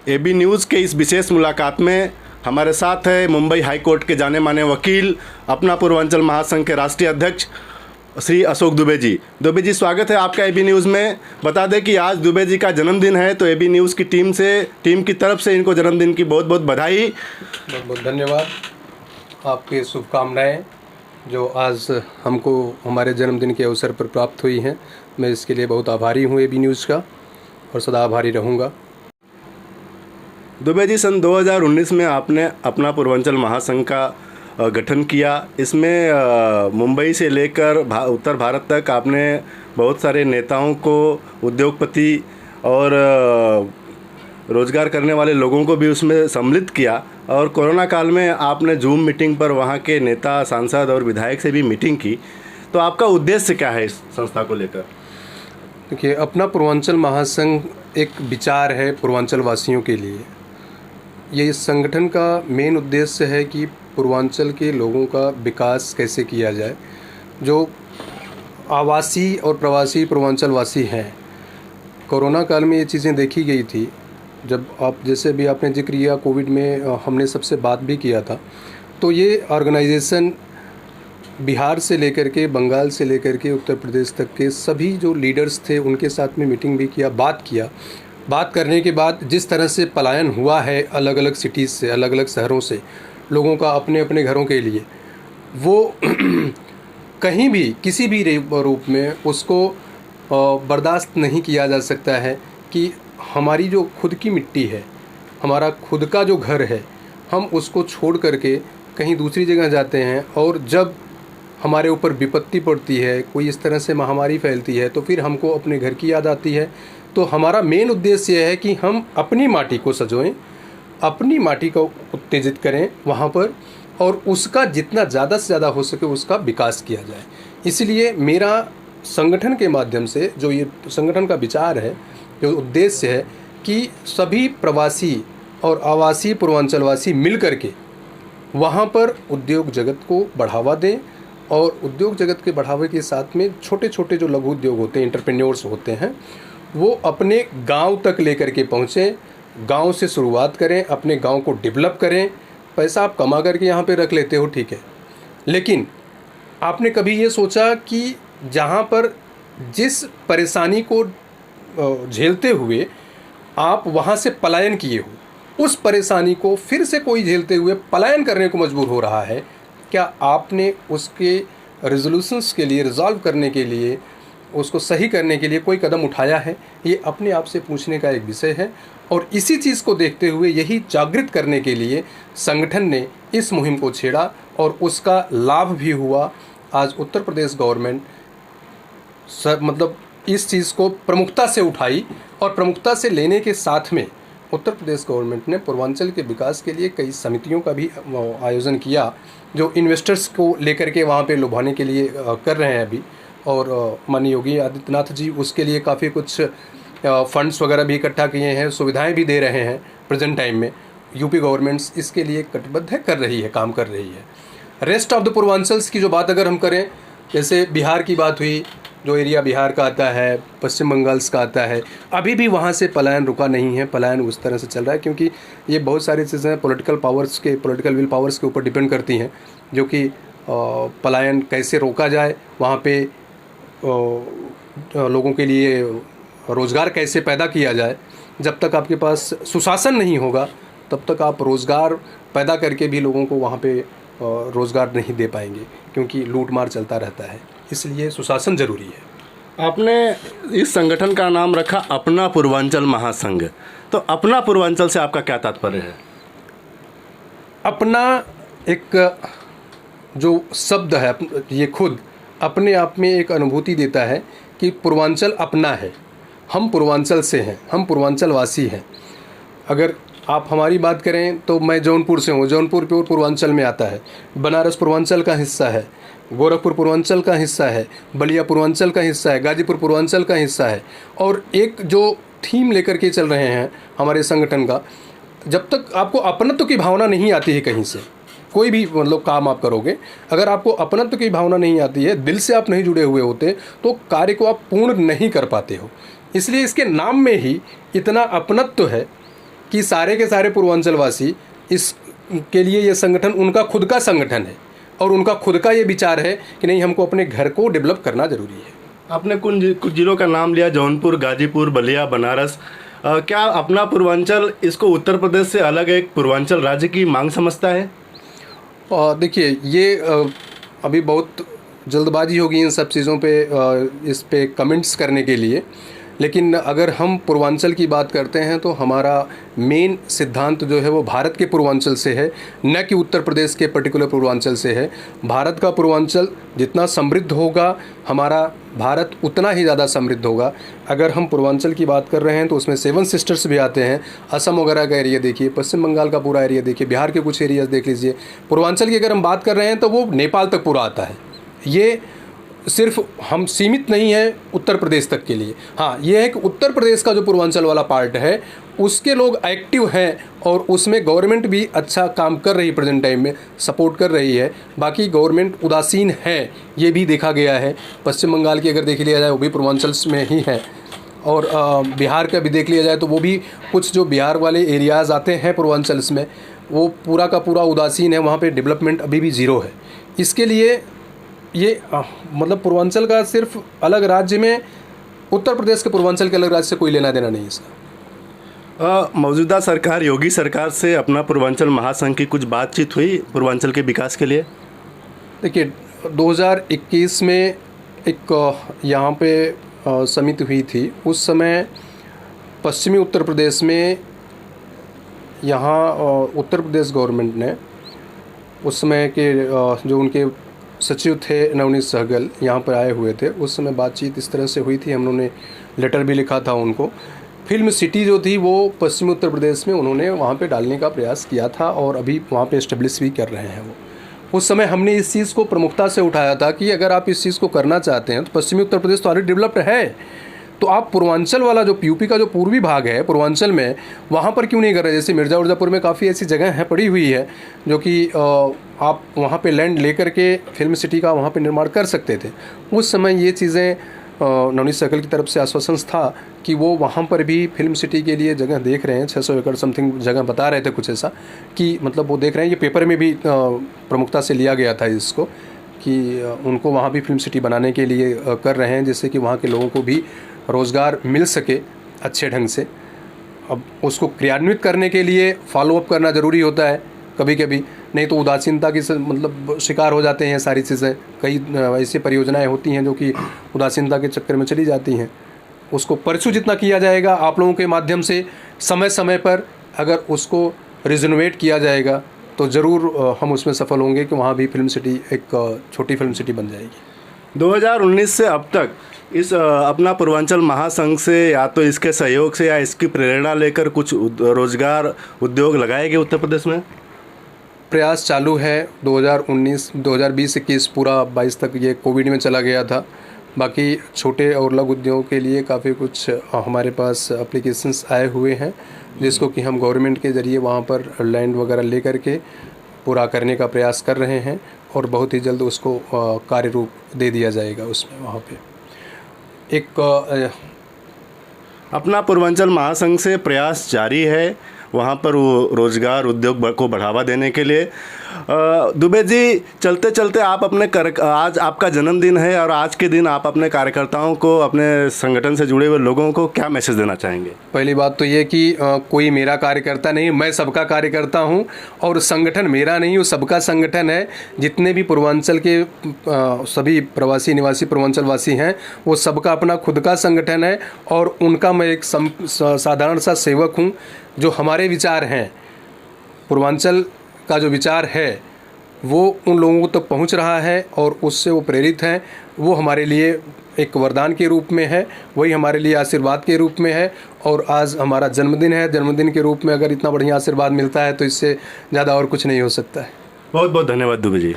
AB news के इस विशेष मुलाकात में हमारे साथ है मुंबई हाई कोर्ट के जाने माने वकील, अपना पूर्वांचल महासंघ के राष्ट्रीय अध्यक्ष श्री अशोक दुबे जी। दुबे जी, स्वागत है आपका एबी न्यूज़ में। बता दें कि आज दुबे जी का जन्मदिन है, तो एबी न्यूज़ की टीम की तरफ से इनको जन्मदिन की बहुत बहुत बधाई। बहुत बहुत धन्यवाद। आपकी शुभकामनाएं जो आज हमको हमारे जन्मदिन के अवसर पर प्राप्त हुई हैं, मैं इसके लिए बहुत आभारी हूँ एबी न्यूज़ का और सदा आभारी रहूँगा। दुबे जी, सन 2019 में आपने अपना पूर्वांचल महासंघ का गठन किया। इसमें मुंबई से लेकर उत्तर भारत तक आपने बहुत सारे नेताओं को, उद्योगपति और रोज़गार करने वाले लोगों को भी उसमें सम्मिलित किया। और कोरोना काल में आपने जूम मीटिंग पर वहाँ के नेता, सांसद और विधायक से भी मीटिंग की। तो आपका उद्देश्य क्या है इस संस्था को लेकर? देखिए, अपना पूर्वांचल महासंघ एक विचार है पूर्वांचल वासियों के लिए। ये इस संगठन का मेन उद्देश्य है कि पूर्वांचल के लोगों का विकास कैसे किया जाए। जो आवासी और प्रवासी पूर्वांचल वासी हैं, कोरोना काल में ये चीज़ें देखी गई थी। जब आप जैसे भी आपने जिक्र किया, कोविड में हमने सबसे बात भी किया था, तो ये ऑर्गेनाइजेशन बिहार से लेकर के, बंगाल से लेकर के उत्तर प्रदेश तक के सभी जो लीडर्स थे उनके साथ में मीटिंग भी किया, बात करने के बाद जिस तरह से पलायन हुआ है अलग अलग सिटीज़ से, अलग अलग शहरों से लोगों का अपने अपने घरों के लिए, वो कहीं भी किसी भी रूप में उसको बर्दाश्त नहीं किया जा सकता है कि हमारी जो खुद की मिट्टी है, हमारा खुद का जो घर है, हम उसको छोड़ करके कहीं दूसरी जगह जाते हैं। और जब हमारे ऊपर विपत्ति पड़ती है, कोई इस तरह से महामारी फैलती है, तो फिर हमको अपने घर की याद आती है। तो हमारा मेन उद्देश्य यह है कि हम अपनी माटी को सजोएं, अपनी माटी को उत्तेजित करें वहाँ पर, और उसका जितना ज़्यादा से ज़्यादा हो सके उसका विकास किया जाए। इसलिए मेरा संगठन के माध्यम से जो ये संगठन का विचार है, जो उद्देश्य है कि सभी प्रवासी और आवासीय पूर्वांचलवासी मिल कर के वहाँ पर उद्योग जगत को बढ़ावा दें, और उद्योग जगत के बढ़ावे के साथ में छोटे छोटे जो लघु उद्योग होते हैं, एंटरप्रेन्योर्स होते हैं, वो अपने गांव तक लेकर के पहुँचें, गांव से शुरुआत करें, अपने गांव को डेवलप करें। पैसा आप कमा करके यहाँ पे रख लेते हो, ठीक है, लेकिन आपने कभी ये सोचा कि जहाँ पर जिस परेशानी को झेलते हुए आप वहाँ से पलायन किए हो, उस परेशानी को फिर से कोई झेलते हुए पलायन करने को मजबूर हो रहा है, क्या आपने उसके रेजोल्यूशंस के लिए, रिजॉल्व करने के लिए, उसको सही करने के लिए कोई कदम उठाया है? ये अपने आप से पूछने का एक विषय है। और इसी चीज़ को देखते हुए, यही जागृत करने के लिए संगठन ने इस मुहिम को छेड़ा और उसका लाभ भी हुआ। आज उत्तर प्रदेश गवर्नमेंट मतलब इस चीज़ को प्रमुखता से उठाई, और प्रमुखता से लेने के साथ में उत्तर प्रदेश गवर्नमेंट ने पूर्वांचल के विकास के लिए कई समितियों का भी आयोजन किया, जो इन्वेस्टर्स को लेकर के वहाँ पे लुभाने के लिए कर रहे हैं अभी। और माननीय योगी आदित्यनाथ जी उसके लिए काफ़ी कुछ फंड्स वगैरह भी इकट्ठा किए हैं, सुविधाएं भी दे रहे हैं प्रेजेंट टाइम में। यूपी गवर्नमेंट्स इसके लिए कटिबद्ध है, कर रही है, काम कर रही है। रेस्ट ऑफ द पूर्वांचल्स की जो बात अगर हम करें, जैसे बिहार की बात हुई, जो एरिया बिहार का आता है, पश्चिम बंगाल का आता है, अभी भी वहाँ से पलायन रुका नहीं है। पलायन उस तरह से चल रहा है क्योंकि ये बहुत सारी चीज़ें पॉलिटिकल विल पावर्स के ऊपर डिपेंड करती हैं, जो कि पलायन कैसे रोका जाए, वहाँ पे लोगों के लिए रोज़गार कैसे पैदा किया जाए। जब तक आपके पास सुशासन नहीं होगा, तब तक आप रोज़गार पैदा करके भी लोगों को वहाँ पे रोज़गार नहीं दे पाएंगे, क्योंकि लूट मार चलता रहता है। इसलिए सुशासन ज़रूरी है। आपने इस संगठन का नाम रखा अपना पूर्वांचल महासंघ, तो अपना पूर्वांचल से आपका क्या तात्पर्य है? अपना एक जो शब्द है, ये खुद अपने आप में एक अनुभूति देता है कि पूर्वांचल अपना है, हम पूर्वांचल से हैं, हम पूर्वांचल वासी हैं। अगर आप हमारी बात करें तो मैं जौनपुर से हूँ, जौनपुर पूर्वांचल में आता है, बनारस पूर्वांचल का हिस्सा है, गोरखपुर पूर्वांचल का हिस्सा है, बलिया पूर्वांचल का हिस्सा है, गाजीपुर पूर्वांचल का हिस्सा है। और एक जो थीम लेकर के चल रहे हैं हमारे संगठन का, जब तक आपको अपनत्व की भावना नहीं आती है कहीं से, कोई भी मतलब काम आप करोगे, अगर आपको अपनत्व की भावना नहीं आती है, दिल से आप नहीं जुड़े हुए होते, तो कार्य को आप पूर्ण नहीं कर पाते हो। इसलिए इसके नाम में ही इतना अपनत्व है कि सारे के सारे पूर्वांचलवासी इस के लिए ये संगठन उनका खुद का संगठन है और उनका खुद का ये विचार है कि नहीं, हमको अपने घर को डेवलप करना ज़रूरी है। आपने कुछ जिलों का नाम लिया, जौनपुर, गाजीपुर, बलिया, बनारस। क्या अपना पूर्वांचल इसको उत्तर प्रदेश से अलग एक पूर्वांचल राज्य की मांग समझता है? देखिए, ये अभी बहुत जल्दबाजी होगी इन सब चीज़ों पे, इस पे कमेंट्स करने के लिए। लेकिन अगर हम पूर्वांचल की बात करते हैं तो हमारा मेन सिद्धांत जो है वो भारत के पूर्वांचल से है, न कि उत्तर प्रदेश के पर्टिकुलर पूर्वांचल से है। भारत का पूर्वांचल जितना समृद्ध होगा, हमारा भारत उतना ही ज़्यादा समृद्ध होगा। अगर हम पूर्वांचल की बात कर रहे हैं तो उसमें 7 सिस्टर्स भी आते हैं। असम वगैरह का एरिया देखिए, पश्चिम बंगाल का पूरा एरिया देखिए, बिहार के कुछ एरियाज देख लीजिए। पूर्वांचल की अगर हम बात कर रहे हैं तो वो नेपाल तक पूरा आता है। ये सिर्फ हम सीमित नहीं है उत्तर प्रदेश तक के लिए। हाँ, ये है कि उत्तर प्रदेश का जो पूर्वांचल वाला पार्ट है उसके लोग एक्टिव हैं और उसमें गवर्नमेंट भी अच्छा काम कर रही है, प्रेजेंट टाइम में सपोर्ट कर रही है। बाकी गवर्नमेंट उदासीन है, ये भी देखा गया है। पश्चिम बंगाल की अगर देख लिया जाए वो भी पूर्वांचल में ही है, और बिहार का भी देख लिया जाए तो वो भी कुछ जो बिहार वाले एरियाज़ आते हैं पूर्वांचल में, वो पूरा का पूरा उदासीन है। वहाँ पे डेवलपमेंट अभी भी ज़ीरो है। इसके लिए ये मतलब पूर्वांचल का सिर्फ अलग राज्य में, उत्तर प्रदेश के पूर्वांचल के अलग राज्य से कोई लेना देना नहीं इसका। मौजूदा सरकार, योगी सरकार से अपना पूर्वांचल महासंघ की कुछ बातचीत हुई पूर्वांचल के विकास के लिए? देखिए, 2021 में एक यहाँ पे समिति हुई थी। उस समय पश्चिमी उत्तर प्रदेश में यहाँ उत्तर प्रदेश गवर्नमेंट ने उस समय के जो उनके सचिव थे नवनीत सहगल यहाँ पर आए हुए थे। उस समय बातचीत इस तरह से हुई थी, हम लोगों ने लेटर भी लिखा था उनको। फिल्म सिटी जो थी वो पश्चिमी उत्तर प्रदेश में उन्होंने वहाँ पे डालने का प्रयास किया था और अभी वहाँ पे एस्टेब्लिश भी कर रहे हैं वो। उस समय हमने इस चीज़ को प्रमुखता से उठाया था कि अगर आप इस चीज़ को करना चाहते हैं तो पश्चिमी उत्तर प्रदेश तो ऑलरेडी डेवलप्ड है, तो आप पूर्वांचल वाला जो यूपी का जो पूर्वी भाग है पूर्वांचल में, वहाँ पर क्यों नहीं कर रहे? जैसे मिर्ज़ापुर में काफ़ी ऐसी जगह है पड़ी हुई है जो कि आप वहाँ पे लैंड लेकर के फिल्म सिटी का वहाँ पे निर्माण कर सकते थे। उस समय ये चीज़ें नवनीत सहगल की तरफ से आश्वासन था कि वो वहाँ पर भी फिल्म सिटी के लिए जगह देख रहे हैं। 600 एकड़ समथिंग जगह बता रहे थे कुछ ऐसा, कि मतलब वो देख रहे हैं। ये पेपर में भी प्रमुखता से लिया गया था इसको, कि उनको वहाँ भी फिल्म सिटी बनाने के लिए कर रहे हैं, जिससे कि वहाँ के लोगों को भी रोज़गार मिल सके अच्छे ढंग से। अब उसको क्रियान्वित करने के लिए फॉलोअप करना ज़रूरी होता है कभी कभी, नहीं तो उदासीनता की मतलब शिकार हो जाते हैं सारी चीज़ें। कई ऐसी परियोजनाएं होती हैं जो कि उदासीनता के चक्कर में चली जाती हैं। उसको परसू जितना किया जाएगा आप लोगों के माध्यम से, समय समय पर अगर उसको रिजोनवेट किया जाएगा तो ज़रूर हम उसमें सफल होंगे कि वहाँ भी फिल्म सिटी एक छोटी फिल्म सिटी बन जाएगी। 2019 से अब तक इस अपना पूर्वांचल महासंघ से या तो इसके सहयोग से या इसकी प्रेरणा लेकर कुछ रोजगार उद्योग लगाए गए उत्तर प्रदेश में? प्रयास चालू है। 2020-21 पूरा 22 तक ये कोविड में चला गया था। बाकी छोटे और लघु उद्योगों के लिए काफ़ी कुछ हमारे पास एप्लीकेशंस आए हुए हैं, जिसको कि हम गवर्नमेंट के ज़रिए वहाँ पर लैंड वगैरह ले करके पूरा करने का प्रयास कर रहे हैं और बहुत ही जल्द उसको कार्य रूप दे दिया जाएगा। उसमें वहाँ पे एक अपना पूर्वांचल महासंघ से प्रयास जारी है वहाँ पर वो रोज़गार उद्योग को बढ़ावा देने के लिए। दुबे जी, चलते चलते आप अपने आज आपका जन्मदिन है और आज के दिन आप अपने कार्यकर्ताओं को, अपने संगठन से जुड़े हुए लोगों को क्या मैसेज देना चाहेंगे? पहली बात तो ये कि कोई मेरा कार्यकर्ता नहीं, मैं सबका कार्यकर्ता हूँ और संगठन मेरा नहीं, वो सबका संगठन है। जितने भी पूर्वांचल के सभी प्रवासी निवासी पूर्वांचल वासी हैं वो सबका अपना खुद का संगठन है और उनका मैं एक साधारण सा सेवक हूँ। जो हमारे विचार हैं, पूर्वांचल का जो विचार है वो उन लोगों तक पहुंच रहा है और उससे वो प्रेरित हैं। वो हमारे लिए एक वरदान के रूप में है, वही हमारे लिए आशीर्वाद के रूप में है। और आज हमारा जन्मदिन है, जन्मदिन के रूप में अगर इतना बढ़िया आशीर्वाद मिलता है तो इससे ज़्यादा और कुछ नहीं हो सकता है। बहुत बहुत धन्यवाद दुबे जी।